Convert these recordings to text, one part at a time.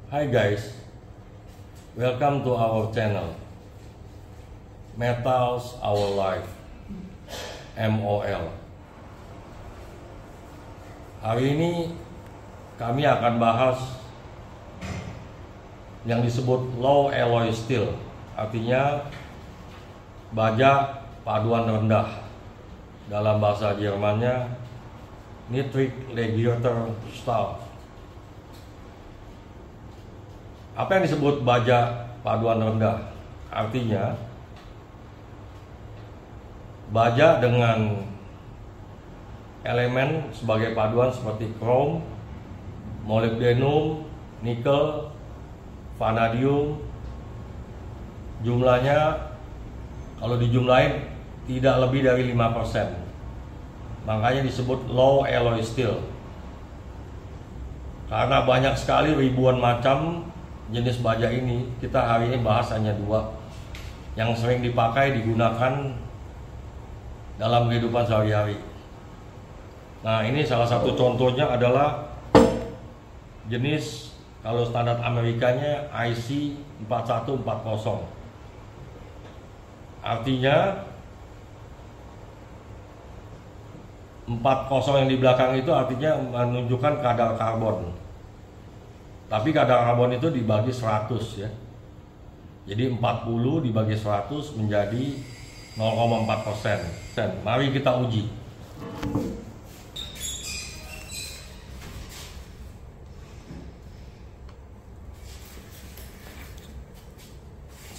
Hi guys, welcome to our channel Metals Our Life, MOL. Hari ini kami akan bahas yang disebut low alloy steel, artinya baja paduan rendah, dalam bahasa Jermannya nitric legierter Stahl. Apa yang disebut baja paduan rendah? Artinya baja dengan elemen sebagai paduan seperti krom, molybdenum, nikel, vanadium, jumlahnya kalau dijumlahin tidak lebih dari 5%. Makanya disebut low alloy steel. Karena banyak sekali ribuan macam jenis baja ini, kita hari ini bahas hanya dua yang sering dipakai, digunakan dalam kehidupan sehari-hari. Nah, ini salah satu contohnya adalah jenis, kalau standar Amerikanya IC 4140. Artinya 40 yang di belakang itu artinya menunjukkan kadar karbon. Tapi kadar karbon itu dibagi 100 ya. Jadi 40 dibagi 100 menjadi 0,4%. Mari kita uji.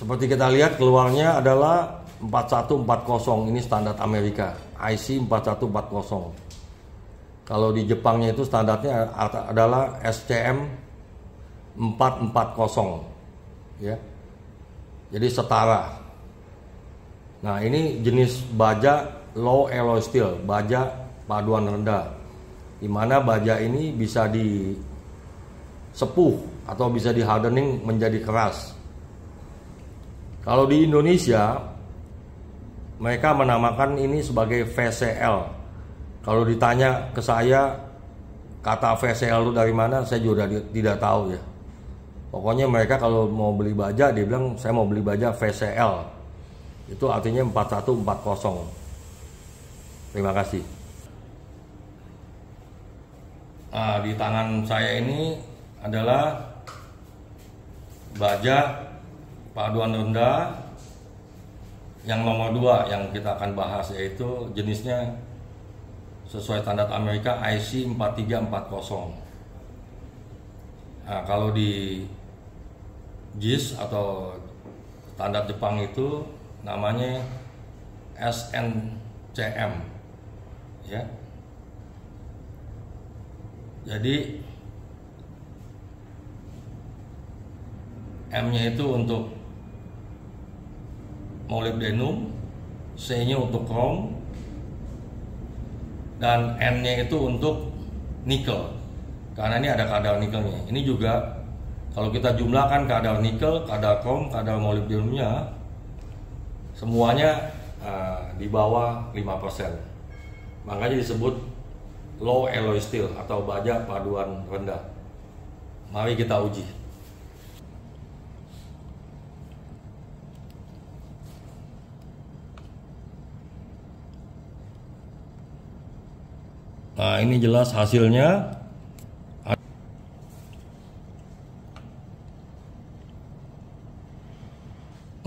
Seperti kita lihat keluarnya adalah 4140. Ini standar Amerika, IC 4140. Kalau di Jepangnya itu standarnya adalah SCM 440 ya. Jadi setara. Nah, ini jenis baja low alloy steel, baja paduan rendah, di mana baja ini bisa disepuh atau bisa di hardening menjadi keras. Kalau di Indonesia mereka menamakan ini sebagai VCL. Kalau ditanya ke saya kata VCL itu dari mana, saya juga tidak tahu ya. Pokoknya mereka kalau mau beli baja, dia bilang saya mau beli baja VCL. Itu artinya 4140. Terima kasih. Nah, di tangan saya ini adalah baja paduan rendah yang nomor 2 yang kita akan bahas, yaitu jenisnya sesuai standar Amerika IC 4340. Nah, kalau di JIS atau standar Jepang itu namanya SNCM ya. Jadi M-nya itu untuk molybdenum, C-nya untuk krom, dan N-nya itu untuk nikel. Karena ini ada kadar nikelnya. Ini juga kalau kita jumlahkan kadar nikel, kadar krom, kadar molybdenumnya, semuanya di bawah 5%. Makanya disebut low alloy steel atau baja paduan rendah. Mari kita uji. Nah, ini jelas hasilnya.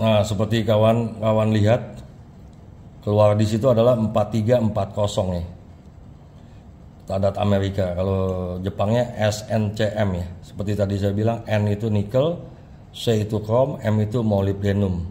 Nah, seperti kawan-kawan lihat, keluar di situ adalah 4340 nih. Standar Amerika. Kalau Jepangnya SNCM ya. Seperti tadi saya bilang, N itu nikel, C itu krom, M itu molybdenum.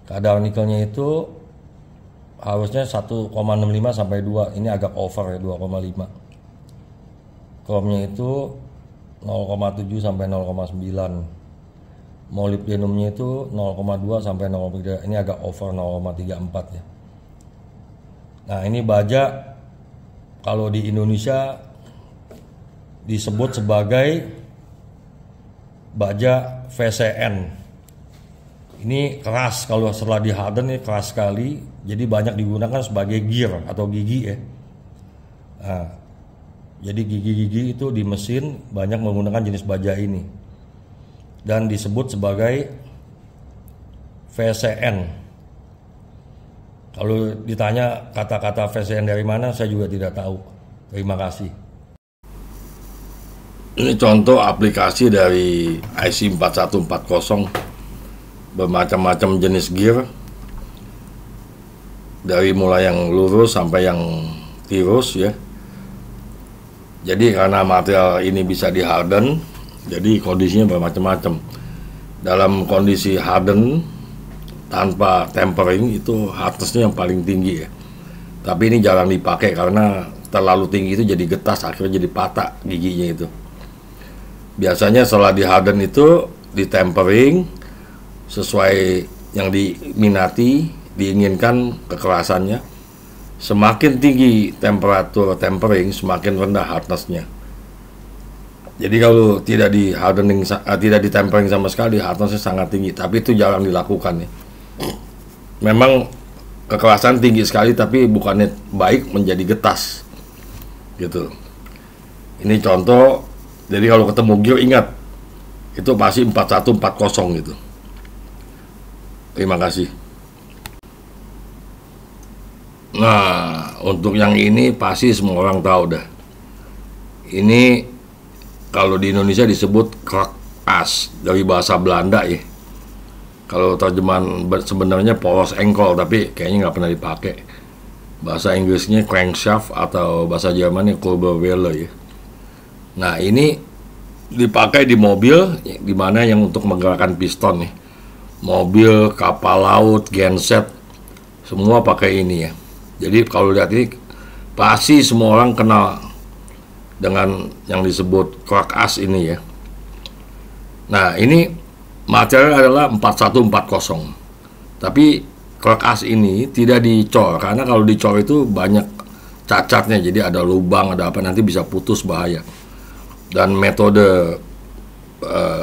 Kadar nikelnya itu harusnya 1,65 sampai 2. Ini agak over ya, 2,5. Kromnya itu 0,7 sampai 0,9. Molybdenumnya itu 0,2 sampai 0,3. Ini agak over 0,34 ya. Nah, ini baja kalau di Indonesia disebut sebagai baja VCN. Ini keras, kalau setelah di harden ini keras sekali. Jadi banyak digunakan sebagai gear atau gigi ya. Nah, Jadi gigi-gigi itu di mesin banyak menggunakan jenis baja ini dan disebut sebagai VCN. Kalau ditanya kata-kata VCN dari mana, saya juga tidak tahu. Terima kasih. Ini contoh aplikasi dari IC 4140, bermacam-macam jenis gear, dari mulai yang lurus sampai yang tirus ya. Jadi karena material ini bisa di harden, jadi kondisinya bermacam-macam. Dalam kondisi harden tanpa tempering itu hardness-nya yang paling tinggi ya. Tapi ini jarang dipakai karena terlalu tinggi itu jadi getas, akhirnya jadi patah giginya itu. Biasanya setelah di harden itu di tempering sesuai yang diminati, diinginkan kekerasannya. Semakin tinggi temperatur tempering, semakin rendah hardness-nya. Jadi kalau tidak di hardening, tidak di tempering sama sekali, hardness-nya sangat tinggi. Tapi itu jarang dilakukan ya. Memang kekerasan tinggi sekali, tapi bukannya baik menjadi getas, gitu. Ini contoh. Jadi kalau ketemu gear ingat, itu pasti 4140 gitu. Terima kasih. Nah, untuk yang ini pasti semua orang tahu dah. Ini kalau di Indonesia disebut krok as, dari bahasa Belanda ya. Kalau terjemahan sebenarnya polos engkol, tapi kayaknya nggak pernah dipakai. Bahasa Inggrisnya crankshaft atau bahasa Jermannya Kurbelwelle ya. Nah, ini dipakai di mobil, di mana yang untuk menggerakkan piston nih. Mobil, kapal laut, genset, semua pakai ini ya. Jadi kalau lihat ini pasti semua orang kenal dengan yang disebut krok as ini ya. Nah, ini material adalah 4140. Tapi krok as ini tidak dicor, karena kalau dicor itu banyak cacatnya, jadi ada lubang, ada apa, nanti bisa putus, bahaya. Dan metode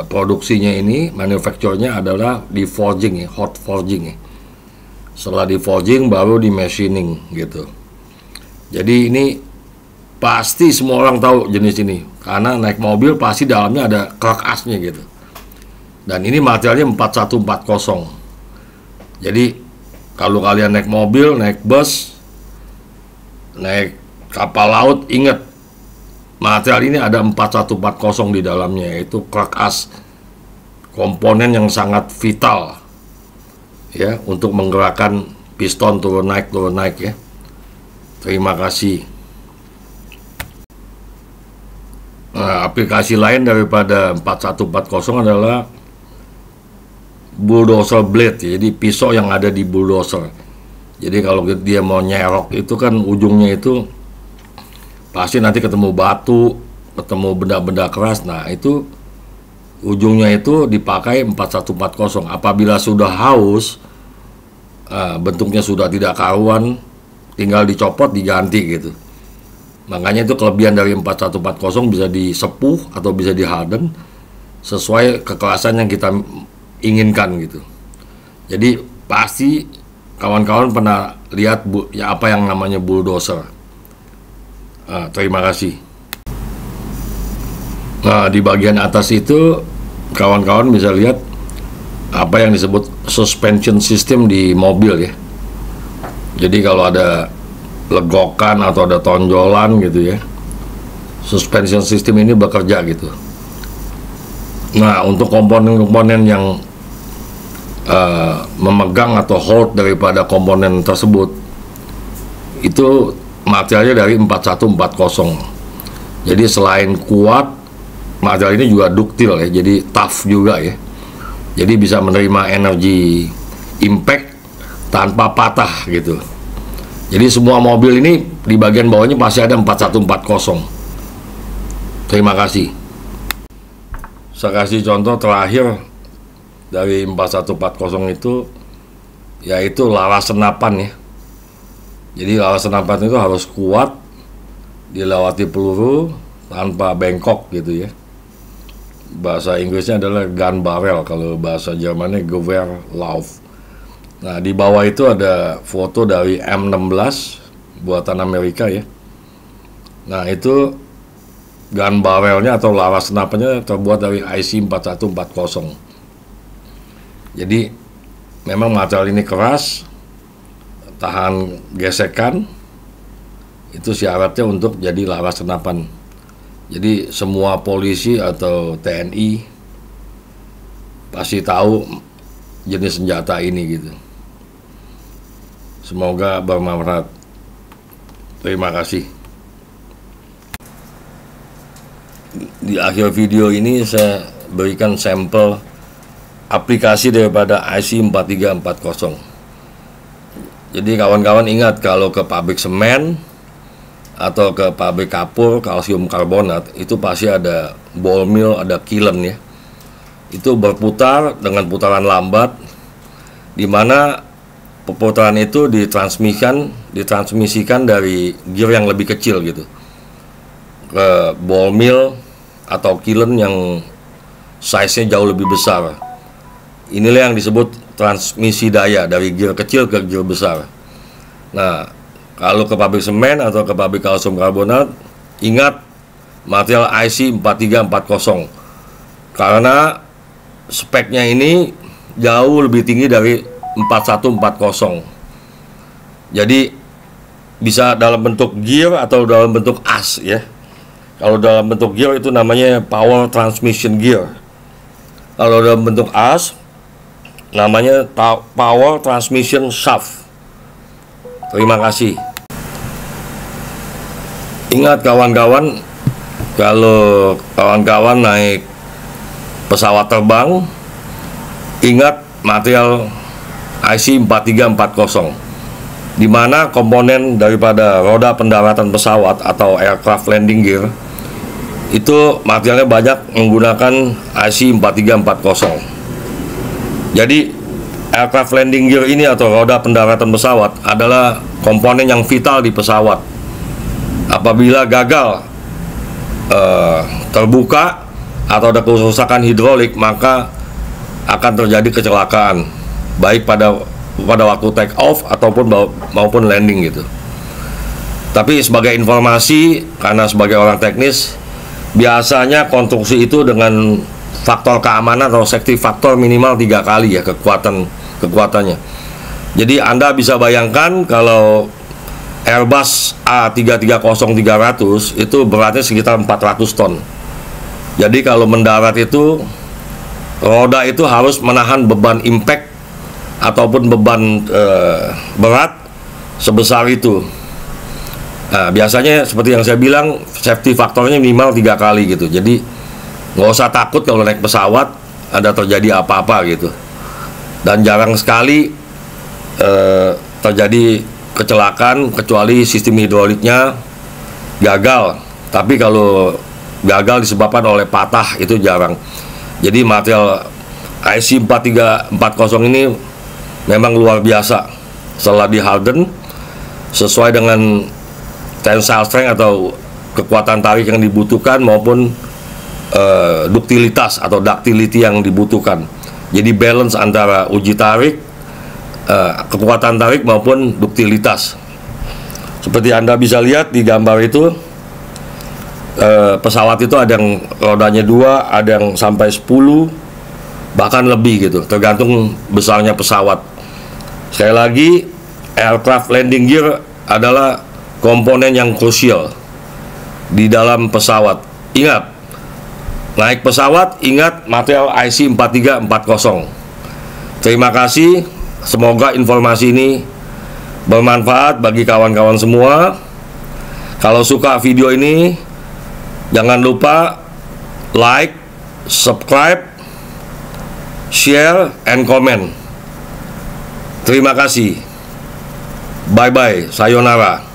produksinya ini, manufacture-nya adalah di forging ya, hot forging ya. Setelah di forging baru di machining gitu. Jadi ini pasti semua orang tahu jenis ini, karena naik mobil pasti dalamnya ada krok asnya gitu. Dan ini materialnya 4140. Jadi kalau kalian naik mobil, naik bus, naik kapal laut, ingat material ini ada 4140 di dalamnya, yaitu krok as, komponen yang sangat vital ya untuk menggerakkan piston turun naik ya. Terima kasih. Nah, aplikasi lain daripada 4140 adalah bulldozer blade ya. Jadi pisau yang ada di bulldozer. Jadi kalau dia mau nyerok itu kan ujungnya itu pasti nanti ketemu batu, ketemu benda-benda keras. Nah, itu ujungnya itu dipakai 4140. Apabila sudah haus, bentuknya sudah tidak karuan, tinggal dicopot, diganti gitu. Makanya itu kelebihan dari 4140, bisa disepuh atau bisa di harden sesuai kekerasan yang kita inginkan gitu. Jadi pasti kawan-kawan pernah lihat ya apa yang namanya bulldozer. Terima kasih. Nah, di bagian atas itu kawan-kawan bisa lihat apa yang disebut suspension system di mobil ya. Jadi kalau ada legokan atau ada tonjolan gitu ya, suspension system ini bekerja gitu. Nah, untuk komponen-komponen yang memegang atau hold daripada komponen tersebut itu materialnya dari 4140. Jadi selain kuat, material ini juga duktil ya, jadi tough juga ya. Jadi bisa menerima energi impact tanpa patah gitu. Jadi semua mobil ini di bagian bawahnya pasti ada 4140. Terima kasih. Saya kasih contoh terakhir dari 4140 itu, yaitu laras senapan ya. Jadi laras senapan itu harus kuat, dilewati peluru tanpa bengkok gitu ya. Bahasa Inggrisnya adalah gun barrel, kalau bahasa Jermannya Gewehrlauf. Nah, di bawah itu ada foto dari M16 buatan Amerika ya. Nah, itu gun barrelnya atau laras senapannya terbuat dari IC 4140. Jadi memang material ini keras, tahan gesekan. Itu syaratnya untuk jadi laras senapan. Jadi semua polisi atau TNI pasti tahu jenis senjata ini gitu. Semoga bermanfaat. Terima kasih. Di akhir video ini saya berikan sampel aplikasi daripada IC 4340. Jadi kawan-kawan ingat, kalau ke pabrik semen atau ke pabrik kapur kalsium karbonat itu pasti ada ball mill, ada kiln ya. Itu berputar dengan putaran lambat, di mana putaran itu ditransmisikan dari gear yang lebih kecil gitu ke ball mill atau kiln yang size-nya jauh lebih besar. Inilah yang disebut transmisi daya dari gear kecil ke gear besar. Nah, kalau ke pabrik semen atau ke pabrik kalsium karbonat, ingat material IC 4340 karena speknya ini jauh lebih tinggi dari 4140. Jadi bisa dalam bentuk gear atau dalam bentuk as ya. Kalau dalam bentuk gear itu namanya power transmission gear. Kalau dalam bentuk as namanya power transmission shaft. Terima kasih. Ingat kawan-kawan, kalau kawan-kawan naik pesawat terbang, ingat material IC 4340, di mana komponen daripada roda pendaratan pesawat atau aircraft landing gear itu materialnya banyak menggunakan IC 4340. Jadi aircraft landing gear ini atau roda pendaratan pesawat adalah komponen yang vital di pesawat. Apabila gagal terbuka atau ada kerusakan hidrolik, maka akan terjadi kecelakaan, baik pada waktu take off ataupun maupun landing gitu. Tapi sebagai informasi, karena sebagai orang teknis, biasanya konstruksi itu dengan faktor keamanan atau safety factor minimal 3 kali ya kekuatannya. Jadi Anda bisa bayangkan kalau Airbus A330-300 itu beratnya sekitar 400 ton. Jadi kalau mendarat itu, roda itu harus menahan beban impact ataupun beban berat sebesar itu. Nah, biasanya seperti yang saya bilang, safety faktornya minimal 3 kali gitu. Jadi nggak usah takut kalau naik pesawat ada terjadi apa-apa gitu. Dan jarang sekali terjadi kecelakaan kecuali sistem hidroliknya gagal. Tapi kalau gagal disebabkan oleh patah itu jarang. Jadi material IC 4340 ini memang luar biasa. Setelah di harden sesuai dengan tensile strength atau kekuatan tarik yang dibutuhkan maupun duktilitas atau ductility yang dibutuhkan. Jadi balance antara uji tarik, kekuatan tarik maupun duktilitas. Seperti Anda bisa lihat di gambar itu, pesawat itu ada yang rodanya 2, ada yang sampai 10, bahkan lebih gitu, tergantung besarnya pesawat. Sekali lagi, aircraft landing gear adalah komponen yang krusial di dalam pesawat. Ingat, naik pesawat, ingat material IC 4340. Terima kasih. Semoga informasi ini bermanfaat bagi kawan-kawan semua. Kalau suka video ini, jangan lupa like, subscribe, share, and comment. Terima kasih. Bye-bye. Sayonara.